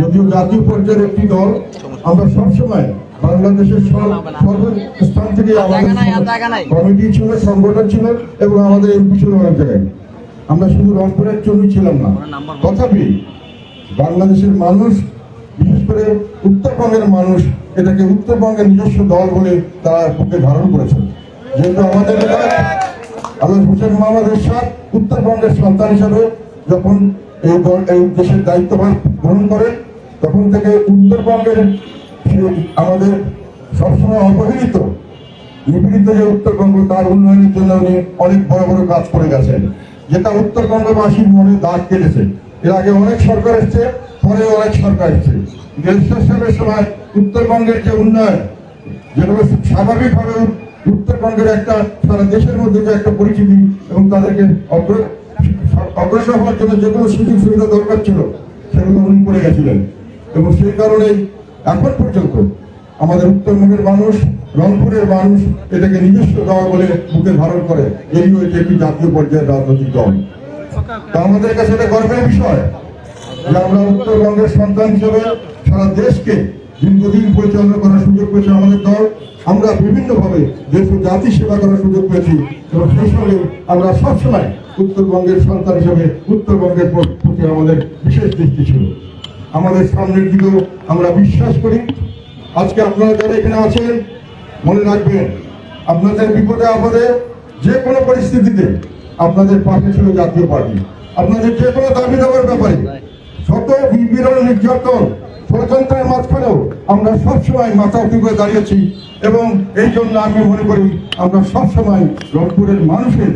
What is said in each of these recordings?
যদিও জাতীয় পর্যায়ের একটি দল, আমরা সবসময় বাংলাদেশের সর্বস্থান থেকে আমাদের কমিটি ছিল, সংগঠন ছিল এবং আমাদের এমপি ছিল অনেক জায়গায়। আমরা শুধু রংপুরের জন্য ছিলাম না, তথাপি বাংলাদেশের মানুষ, বিশেষ করে উত্তরবঙ্গের মানুষ এটাকে উত্তরবঙ্গের নিজস্ব দল বলে তারা বুকে ধারণ করেছেন। যেহেতু আমাদের আল্লাহ হোসেন মোহাম্মদ এরশাদ উত্তরবঙ্গের সন্তান হিসাবে যখন এই দেশের দায়িত্বভার গ্রহণ করেন, তখন থেকে উত্তরবঙ্গের আমাদের সবসময় অবহেলিত নিপীড়িত যে উত্তরবঙ্গ, তার উন্নয়নের জন্য উনি অনেক বড় বড় কাজ করে গেছেন, যেটা উত্তরবঙ্গবাসীর মনে দাগ কেটেছে। এর আগে অনেক সরকার এসছে, পরে অনেক সরকার এসছে। দেশের সময় উত্তরবঙ্গের যে উন্নয়ন, যেগুলো স্বাভাবিকভাবে উত্তরবঙ্গের একটা সারা দেশের মধ্যে যে একটা পরিচিতি এবং তাদেরকে অগ্রসর হওয়ার জন্য যেগুলো সুযোগ সুবিধা দরকার ছিল সেগুলো উনি করে গেছিলেন। এবং সেই কারণে এখন পর্যন্ত আমাদের উত্তরবঙ্গের মানুষ, রংপুরের মানুষ এটাকে নিজস্ব দল বলে মুখে ধারণ করে। এই হয়েছে একটি জাতীয় পর্যায়ের রাজনৈতিক দল। তা আমাদের কাছে এটা গর্বের বিষয় যে আমরা উত্তরবঙ্গের সন্তান হিসেবে সারা দেশকে দীর্ঘদিন পরিচালনা করার সুযোগ পেয়েছে আমাদের দল। আমরা বিভিন্নভাবে দেশ ও জাতি সেবা করার সুযোগ পেয়েছি এবং সেই সঙ্গে আমরা সবসময় উত্তরবঙ্গের সন্তান হিসেবে উত্তরবঙ্গের প্রতি আমাদের বিশেষ দৃষ্টি ছিল। আমাদের সামনের দিকেও আমরা বিশ্বাস করি। আজকে আপনারা যারা এখানে আছেন, মনে রাখবেন আপনাদের বিপদে আপদে যে কোনো পরিস্থিতিতে আপনাদের পাশে ছিল জাতীয় পার্টি। আপনাদের যে কোনো দাবি দেওয়ার ব্যাপারে শত বিরল নির্যাতন ষড়যন্ত্রের মাঝখানেও আমরা সবসময় মাথা উঁচু করে দাঁড়িয়েছি এবং এই জন্য আমি মনে করি আমরা সবসময় রংপুরের মানুষের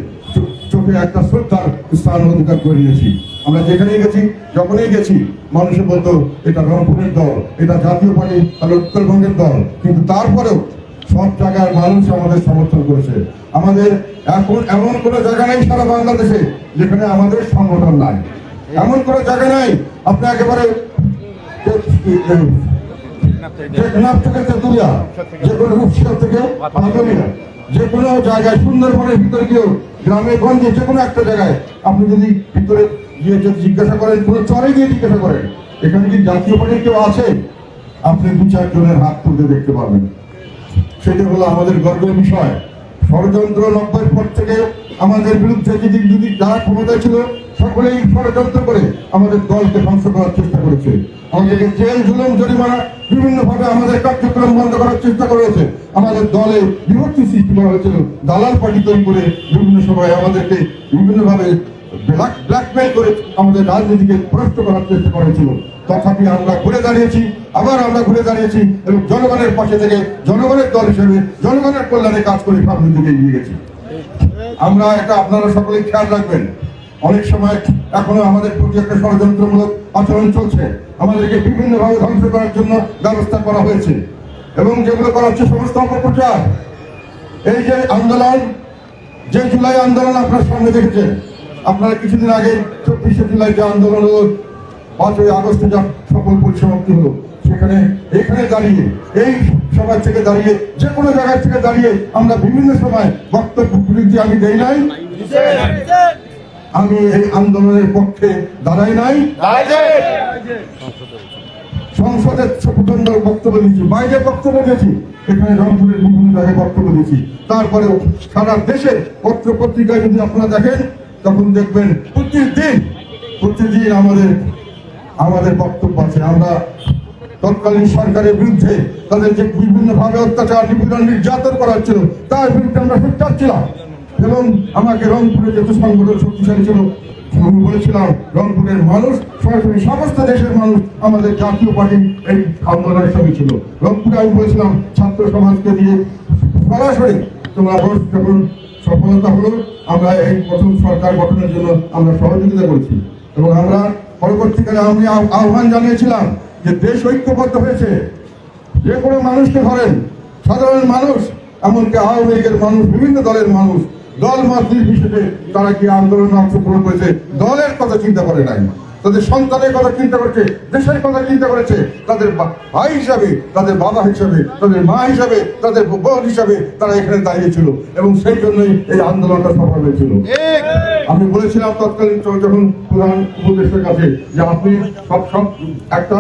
চোখে একটা শ্রদ্ধার স্থান অধিকার করে নিয়েছি। আমরা যেখানেই গেছি, যখনই গেছি, মানুষে বলতো এটা রংপুরের দল, এটা জাতীয় পার্টি, তাহলে উত্তরবঙ্গের দল। কিন্তু তারপরেও সব জায়গার মানুষ আমাদের সমর্থন করেছে। আমাদের এখন এমন কোনো জায়গা নেই সারা বাংলাদেশে যেখানে আমাদের সংগঠন নাই। এমন কোনো জায়গা নাই আপনি একেবারে যে কোনো জায়গায়, সুন্দরবনের ভিতরে গিয়েও, গ্রামে গঞ্জে যে কোনো একটা জায়গায় আপনি যদি ভিতরে গিয়ে যদি জিজ্ঞাসা করেন, কোনো চরে গিয়ে জিজ্ঞাসা করেন এখানে কি জাতীয় পার্টির কেউ আছে, আপনি দু চারজনের হাত তুলতে দেখতে পাবেন। সেটা হলো আমাদের গর্বের বিষয়। ষড়যন্ত্র 90-এর পর থেকে আমাদের বিরুদ্ধে যদি যারা ক্ষমতায় ছিল সকলেই ষড়যন্ত্র করে আমাদের দলকে ধ্বংস করার চেষ্টা করেছে। আমাদেরকে জেল, জুলুম, জরিমানা বিভিন্নভাবে আমাদের কার্যক্রম বন্ধ করার চেষ্টা করেছে। আমাদের দলে বিভক্তি সৃষ্টি করা হয়েছিল, দালাল পার্টি তৈরি করে বিভিন্ন সময় আমাদেরকে বিভিন্নভাবে ব্ল্যাকমেল করে আমাদের রাজনীতিকে ভ্রষ্ট করার চেষ্টা করেছিল। তথাপি আমরা ঘুরে দাঁড়িয়েছি, আবার আমরা ঘুরে দাঁড়িয়েছি এবং জনগণের পাশে থেকে জনগণের দল হিসেবে জনগণের কল্যাণে কাজ করে সামনের দিকে এগিয়ে গেছি। আমরা এটা আপনারা সকলেই খেয়াল রাখবেন, অনেক সময় এখনো আমাদের প্রতি একটা ষড়যন্ত্রমূলক আচরণ চলছে। আমাদেরকে বিভিন্নভাবে ধ্বংস করার জন্য ব্যবস্থা করা হয়েছে এবং যেগুলো করা হচ্ছে সমস্ত অপপ্রচার। এই যে আন্দোলন, যে জুলাই আন্দোলন আপনার সামনে দেখেছেন, আপনারা কিছুদিন আগে 24শে জুলাই যে আন্দোলন হলো, 5ই আগস্টে যা সফল পরিসমাপ্তি হলো, সেখানে এখানে দাঁড়িয়ে, এই সভা থেকে দাঁড়িয়ে, যে কোনো জায়গা থেকে দাঁড়িয়ে আমরা বিভিন্ন সময় বক্তব্য বিরুদ্ধে আমি দেই নাই, আমি এই আন্দোলনের পক্ষে দাঁড়াই নাই, সংসদের প্রচন্ড বক্তব্য দিয়েছি, বাইরে বক্তব্য দিয়েছি, এখানে রংপুরের বিভিন্ন জায়গায় বক্তব্য দিয়েছি। তারপরেও সারা দেশের পত্র পত্রিকায় যদি আপনারা দেখেন, তখন দেখবেন প্রতিদিন আমাদের বক্তব্য আছে। আমরা তৎকালীন সরকারের বিরুদ্ধে তাদের যে বিভিন্নভাবে অত্যাচার, নিপীড়ন, নির্যাতন করা হচ্ছিল তার বিরুদ্ধে আমরা সোচ্চার ছিলাম এবং আমাকে রংপুরে যত সংগঠন শক্তিশালী ছিল আমি বলেছিলাম রংপুরের মানুষ, সরাসরি সমস্ত দেশের মানুষ আমাদের জাতীয় পার্টির এই আন্দোলনের সঙ্গে ছিল। রংপুরে আমি বলেছিলাম ছাত্র সমাজকে দিয়ে সরাসরি তোমরা যখন সফলতা হলো, আমরা এই প্রথম সরকার গঠনের জন্য আমরা সহযোগিতা করেছি এবং আমরা পরবর্তীকালে আমি আহ্বান জানিয়েছিলাম যে দেশ ঐক্যবদ্ধ হয়েছে। যে কোনো মানুষকে ধরেন, সাধারণ মানুষ, এমনকি আওয়ামী লীগের মানুষ, বিভিন্ন দলের মানুষ, দল মত নির্বিশেষে তারা কি আন্দোলনে অংশগ্রহণ করেছে, দলের কথা চিন্তা করে নাই। তাদের সন্তানের কথা চিন্তা করেছে, দেশের কথা চিন্তা করেছে, তাদের ভাই হিসাবে, তাদের বাবা হিসাবে, তাদের মা হিসাবে, তাদের বোন হিসাবে তারা এখানে দাঁড়িয়েছিল এবং সেই জন্যই এই আন্দোলনটা সফল হয়েছিল। আমি বলেছিলাম তৎকালীন যখন প্রধান উপদেষ্টার কাছে যে আপনি সব একটা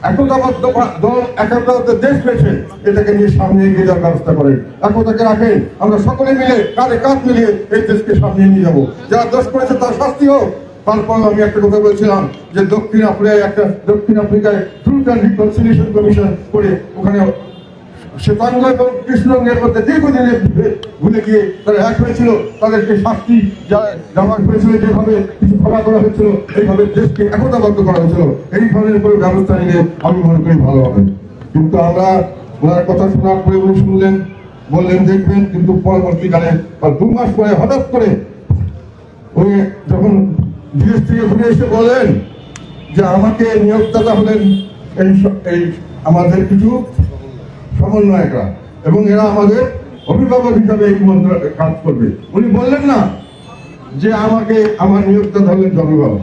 একতাবদ্ধ দল, একতাবদ্ধ দেশ পেয়েছেন, এটাকে নিয়ে সামনে এগিয়ে যাওয়ার ব্যবস্থা করেন, একতাকে রাখেন, আমরা সকলে মিলে কাঁধে কাঁধ মিলিয়ে এই দেশকে সামনে নিয়ে যাবো। যারা দোষ করেছে তার শাস্তি হোক। তারপর আমি একটা কথা বলছিলাম যে দক্ষিণ আফ্রিকায় ট্রুথ অ্যান্ড রিকনসিলিয়েশন কমিশন করে ওখানে শ্বেতাঙ্গ এবং কৃষ্ণাঙ্গের মধ্যে দীর্ঘদিনে ভুলে গিয়ে তারা এক হয়েছিল, তাদেরকে শাস্তি দেওয়া হয়েছিল, যেভাবে কিছু ক্ষমা করা হয়েছিল, এইভাবে দেশকে একতাবদ্ধ করা হয়েছিল। এই ধরনের কোনো ব্যবস্থা নিলে আমি মনে করি ভালো হবে। কিন্তু আমরা ওনার কথা শোনার পরে উনি শুনলেন, বললেন দেখবেন, কিন্তু পরবর্তীকালে 2 মাস পরে হঠাৎ করে উনি যখন বিদেশ থেকে ঘুরে এসে বলেন যে আমাকে নিয়োগদাতা হলেন এই আমাদের কিছু সমন্বয়করা এবং এরা আমাদের অভিভাবক হিসাবে এই মন্ত্রণালয়ে কাজ করবে। উনি বললেন না যে আমাকে আমার নিয়োগদাতা হলেন জনগণ,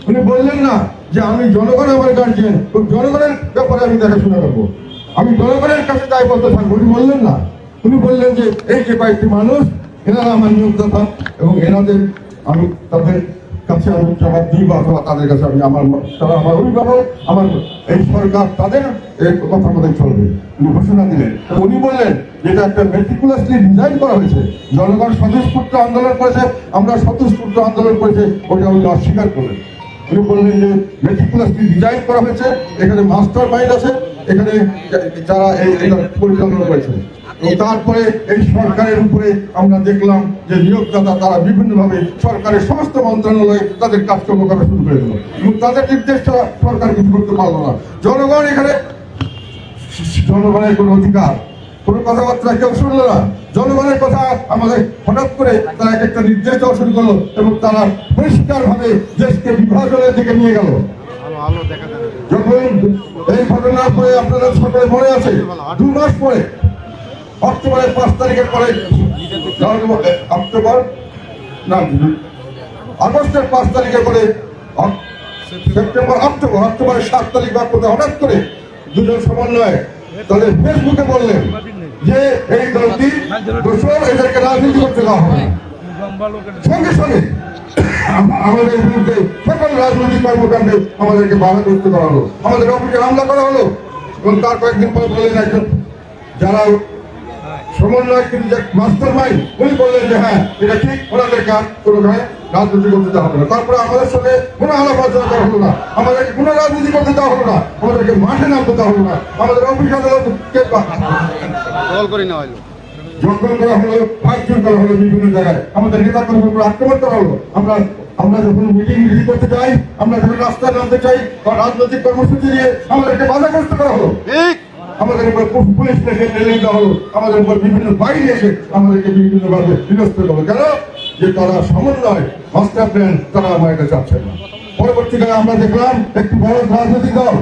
উনি বললেন না যে আমি জনগণ আমার গার্জিয়ান, জনগণের ব্যাপারে আমি দেখাশোনা করবো, আমি জনগণের কাছে দায়বদ্ধ থাকবো, উনি বললেন না। উনি বললেন যে এই যে কয়েকটি মানুষ, এনারা আমার নিয়োগদাতা এবং এনাদের আমি তাদের কাছে আমি জবাব দিই বা অথবা তাদের কাছে আমি তারা আমার অভিভাবক, আমার এই সরকার তাদের কথা মতো চলবে। উনি ঘোষণা দিলেন। উনি বললেন যেটা একটা মেটিকুলাসলি ডিজাইন করা হয়েছে, জনগণ স্বতঃস্ফূর্ত আন্দোলন করেছে, আমরা স্বতঃস্ফূর্ত আন্দোলন করেছে, ওটা উনি অস্বীকার করলেন। উনি বললেন যে মেটিকুলাসলি ডিজাইন করা হয়েছে, এখানে মাস্টার মাইন্ড আছে, এখানে যারা এই পরিচালনা করেছে। এবং তারপরে এই সরকারের উপরে আমরা দেখলাম যে নিয়োগদাতা তারা বিভিন্নভাবে সরকারের সমস্ত মন্ত্রণালয়ে তাদের কাজকর্ম করা শুরু করে দিল এবং তাদের নির্দেশ ছাড়া সরকার কিছু করতে পারলো না। জনগণ এখানে, জনগণের কোনো অধিকার, কোনো কথাবার্তা কেউ শুনলো না। জনগণের কথা আমাদের হঠাৎ করে তারা একটা নির্দেশ দেওয়া শুরু করলো এবং তারা পরিষ্কারভাবে দেশকে বিভাজনের দিকে নিয়ে গেল। যখন এই ঘটনার পরে আপনারা সকলে মনে আছে, 2 মাস পরে অক্টোবরের 5 তারিখের পরে আগস্টের 5 তারিখের পরে অক্টোবরের 7 তারিখ বা কোথাও হঠাৎ করে দুজন সমন্বয় তাদের ফেসবুকে বললেন যে এই দলটি দোষর, এদেরকে রাজনীতি করতে দেওয়া হবে। সঙ্গে সঙ্গে আমাদের বিরুদ্ধে সকল রাজনৈতিক কর্মকাণ্ডে আমাদেরকে বাধাগ্রস্ত করা হলো, আমাদের অফিসে হামলা করা হলো এবং তার কয়েকদিন পর বললেন একজন যারা সমন্বয় কিন্তু মাস্টার মাইন্ড, উনি বললেন যে হ্যাঁ এটা ঠিক, ওনাদের কাজ কোনো গায়ে রাজনীতি করতে দেওয়া হবে না। তারপরে আমাদের সঙ্গে কোনো আলাপ আলোচনা করা হলো না, আমাদেরকে কোনো রাজনীতি করতে দেওয়া হলো না, আমাদেরকে মাঠে নামতে দেওয়া হলো না, আমাদের অফিস আদালতকে জখম করা হলো, ভাঙচুর করা হলো, বিভিন্ন জায়গায় আমাদের নেতা কর্মীর আক্রমণ করা হলো। আমরা যখন মিটিং করতে চাই, আমরা যখন রাস্তায় নামতে চাই বা রাজনৈতিক কর্মসূচি নিয়ে আমাদেরকে বাধাগ্রস্ত করা হলো, আমাদের উপর পুলিশ এসে ট্রেনিং দেওয়া হলো, আমাদের উপর বিভিন্ন বাইরে এসে আমাদেরকে বিভিন্নভাবে বিনষ্ট করলো। কেন? যে তারা সমন্বয় মাস্টার প্ল্যান তারা আমার এটা চাচ্ছে না। পরবর্তীকালে আমরা দেখলাম একটি বড় রাজনৈতিক দল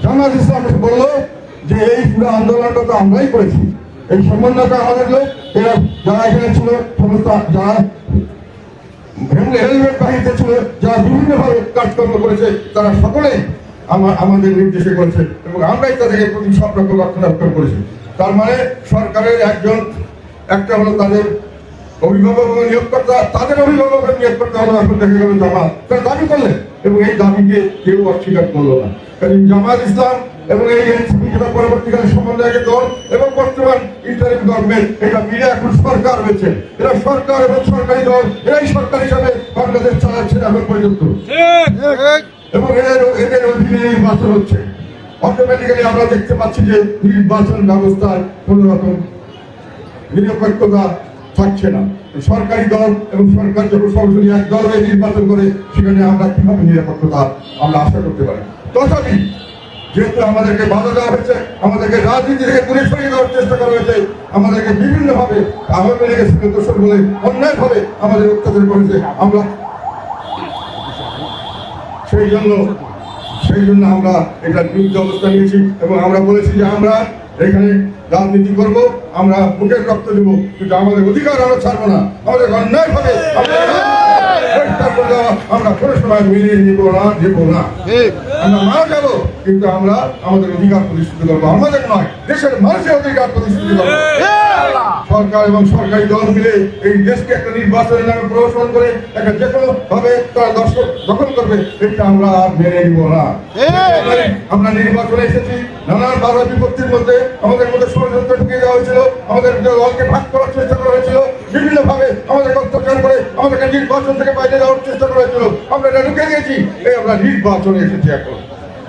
জামায়াত ইসলাম বললো যে এই পুরো আন্দোলনটা তো আমরাই করেছি, এই সমন্বয়টা আমাদের লোক, এরা যারা এখানে ছিল সমস্ত, যারা হেলমেট বাহিনীতে ছিল, যারা বিভিন্নভাবে কাজকর্ম করেছে, তারা সকলেই আমাদের নির্দেশে করেছে এবং আমরাই তাদেরকে প্রতি সব রকম রক্ষণাবেক্ষণ করেছি। তার মানে সরকারের একটা হলো তাদের অভিভাবক নিয়োগকর্তা, তাদের অভিভাবক নিয়োগকর্তা হলো এখন দেখা গেল জামাত, তারা দাবি করলেন এবং এই দাবিকে কেউ অস্বীকার করলো না। কারণ জামাত ইসলাম এবং এই এনসিপি যেটা পরবর্তীকালে সমন্বয়কের দল এবং বর্তমান ইন্টারিম গভর্নমেন্ট, এটা মিলে এখন সরকার হয়েছে। এরা সরকার এবং সরকারি দল, এরাই সরকার হিসাবে বাংলাদেশ চালাচ্ছে এখন পর্যন্ত এবং এদের অধীনে নির্বাচন হচ্ছে। অটোমেটিক্যালি আমরা দেখতে পাচ্ছি যে নির্বাচন ব্যবস্থার কোন রকম নিরপেক্ষতা থাকছে না। সরকারি দল এবং সরকার যখন সরাসরি এক দল হয়ে নির্বাচন করে, সেখানে আমরা কিভাবে নিরপেক্ষতা আমরা আশা করতে পারি? তথাপি যেহেতু আমাদেরকে বাধা দেওয়া হয়েছে, আমাদেরকে রাজনীতি থেকে দূরে সরিয়ে দেওয়ার চেষ্টা করা হয়েছে, আমাদেরকে বিভিন্নভাবে আওয়ামী লীগের সঙ্গে দোষর বলে অন্যায়ভাবে আমাদের অত্যাচার করেছে, আমরা সেই জন্য আমরা এটা বিরুদ্ধে অবস্থা নিয়েছি এবং আমরা বলেছি যে আমরা এখানে রাজনীতি করব, আমরা বুকের রক্ত দেবো, কিন্তু আমাদের অধিকার আমরা ছাড়বো না, আমাদের অন্যায়ভাবে পরিষ্কার করে দেওয়া আমরা কোনো সময় মেনে নিব না, দেব না। আমরা মারা যাবো, কিন্তু আমরা আমাদের অধিকার প্রতিষ্ঠিত করবো, আমাদের নয়, দেশের মানুষের অধিকার প্রতিষ্ঠিত করবো। সরকার এবং সরকারি দল মিলে এই দেশকে একটা নির্বাচনের নামে প্রহসন করে একটা যে কোনো ভাবে তারা দখল করবে, এটা আমরা আর মেনে নিব না। আমরা নির্বাচনে এসেছি, নানান বাধা বিপত্তির মধ্যে আমাদের মধ্যে ষড়যন্ত্র ঢুকিয়ে দেওয়া হয়েছিল, আমাদের দলকে ভাগ করার চেষ্টা করা হয়েছিল, বিভিন্ন ভাবে আমাদেরকে অত্যাচার করে আমাদেরকে নির্বাচন থেকে বাইরে যাওয়ার চেষ্টা করা হয়েছিল। আমরা এটা ঢুকে দিয়েছি, এই আমরা নির্বাচনে এসেছি।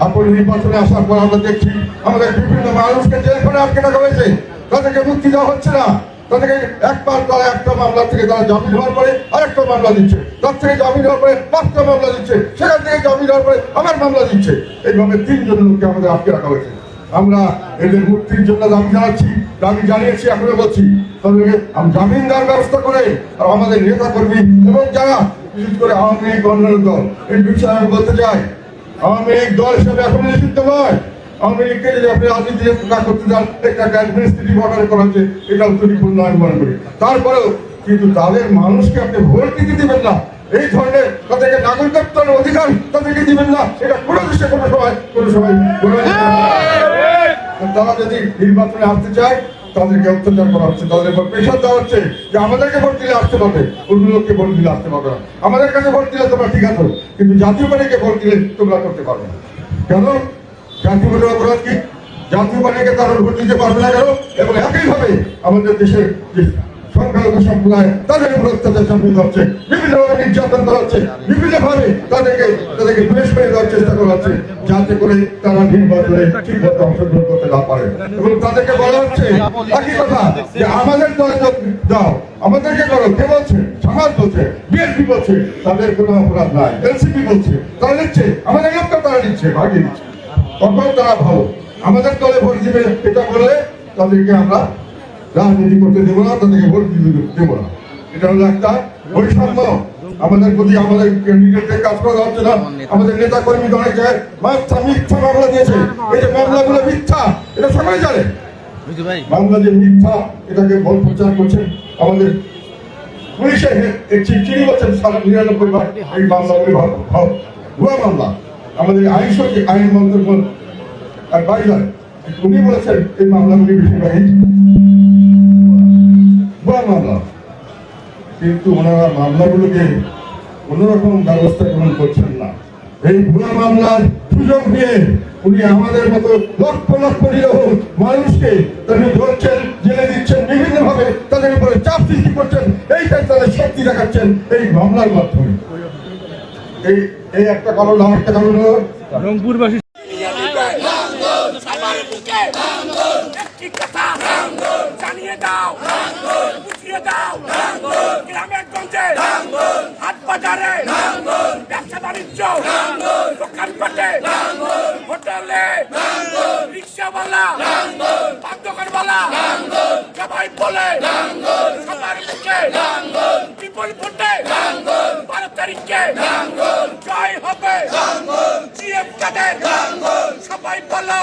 এখন নির্বাচনে আসার পর আমরা দেখছি আমাদের বিভিন্ন মানুষকে জেলখানে আটকে রাখা হয়েছে, তাদেরকে মুক্তি দেওয়া হচ্ছে না। তাদেরকে একবার তারা একটা মামলা থেকে তারা জামিন হওয়ার পরে আরেকটা মামলা দিচ্ছে, তার থেকে জামিন হওয়ার পরে 5টা মামলা দিচ্ছে, সেখান থেকে জামিন হওয়ার পরে আবার মামলা দিচ্ছে। এইভাবে 3 জন লোককে আমাদের আটকে রাখা হয়েছে। আমরা এদের মুক্তির জন্য দাবি জানাচ্ছি, দাবি জানিয়েছি, এখনো বলছি তাদেরকে জামিন দেওয়ার ব্যবস্থা করে। আর আমাদের নেতা কর্মী এবং যারা বিশেষ করে আওয়ামী লীগ অন্যান্য দল, এই বিষয়ে আমি বলতে চাই, আওয়ামী লীগ দল হিসেবে এখন নিষিদ্ধ নয়। আওয়ামী লীগকে যদি আপনি রাজনীতি না করতে চান, একটা অ্যাডমিনিস্ট্রেটিভ অর্ডার করা হচ্ছে, এটাও ত্রুটিপূর্ণ আমি মনে করি। তারপরেও কিন্তু তাদের মানুষকে আপনি ভোট দিতে দিবেন না, এই ধরনের তাদেরকে নাগরিকত্বের অধিকার তাদেরকে দিবেন না, এটা কোনো দেশে কোনো সময় তারা যদি নির্বাচনে আসতে চায় তাদেরকে অত্যাচার করা হচ্ছে, তাদের উপর প্রেশার দেওয়া হচ্ছে যে আমাদেরকে ভোট দিলে আসতে পারবে, অন্য লোককে ভোট দিলে আসতে পারবে না। আমাদের কাছে ভোট দিলে তোমরা ঠিক আছে, কিন্তু জাতীয় পার্টিকে ভোট দিলে তোমরা করতে পারবে না। কেন? জাতীয় পার্টির অপরাধ কি? জাতীয় পার্টিকে তারা ভোট দিতে পারবে না কেন? এবং একইভাবে আমাদের দেশের যে সংখ্যালঘু সম্প্রদায় তাদের উপর অত্যাচার চাপিয়ে হচ্ছে, বিভিন্নভাবে নির্যাতন করা হচ্ছে, বিভিন্নভাবে তাদেরকে বিশেষ করে দেওয়ার চেষ্টা করা হচ্ছে, যাতে করে তারা নির্বাচনে ঠিকমতো অংশগ্রহণ করতে না পারে। এবং তাদেরকে বলা হচ্ছে একই কথা যে আমাদের দল দাও, আমাদেরকে করো। কে বলছে? সমাজ বলছে, বিএনপি বলছে তাদের কোনো অপরাধ নাই, এনসিপি বলছে তারা নিচ্ছে, আমাদের লোকটা তারা নিচ্ছে, ভাগিয়ে দিচ্ছে। তখন তারা ভালো আমাদের দলে ভোট দিবে, এটা বলে তাদেরকে আমরা রাজনীতি করতে দেবো না, তাদেরকে ভোট দিতে দেবো না। এটা হলো একটা বৈষম্য। আমাদের প্রতি আমাদের ক্যান্ডিডেটদের কাজ করা হচ্ছে না। আমাদের নেতা কর্মী অনেক জায়গায় মিথ্যা মামলা দিয়েছে, এই যে মামলাগুলো মিথ্যা, এটা সবাই জানে। মামলা যে মিথ্যা, এটাকে বল প্রচার করছেন আমাদের পুলিশের চিনি বলছেন 99% এই মামলাগুলি ভুয়া মামলা। আমাদের আইন মন্ত্রক অ্যাডভাইজার উনি বলেছেন এই মামলাগুলি বেশিরভাগই ভুয়া মামলা, কিন্তু ওনারা মামলাগুলোকে কোনোরকম ব্যবস্থা গ্রহণ করছেন না। এই ভুয়া মামলার সুযোগ নিয়ে উনি আমাদের মতো লক্ষ লক্ষ নিরহ মানুষকে তাদের ধরছেন, জেলে দিচ্ছেন, বিভিন্ন ভাবে তাদের উপরে চাপ সৃষ্টি করছেন, এইটাই তাদের শক্তি দেখাচ্ছেন এই মামলার মাধ্যমে। এই একটা কারণ, একটা কারণ রংপুরবাসী জানিয়ে দাও, বুঝিয়ে দাও, গ্রামের গঞ্জে, হাট বাজারে, ব্যবসা বাণিজ্য, দোকানপাটে, হোটেলে, রিক্সাওয়ালা, পান দোকানওয়ালা, সবাই বলে সবার মুখে বিপুল ভোটে 12 তারিখে জয় হবে জিএম কাদের, সবাই বলো।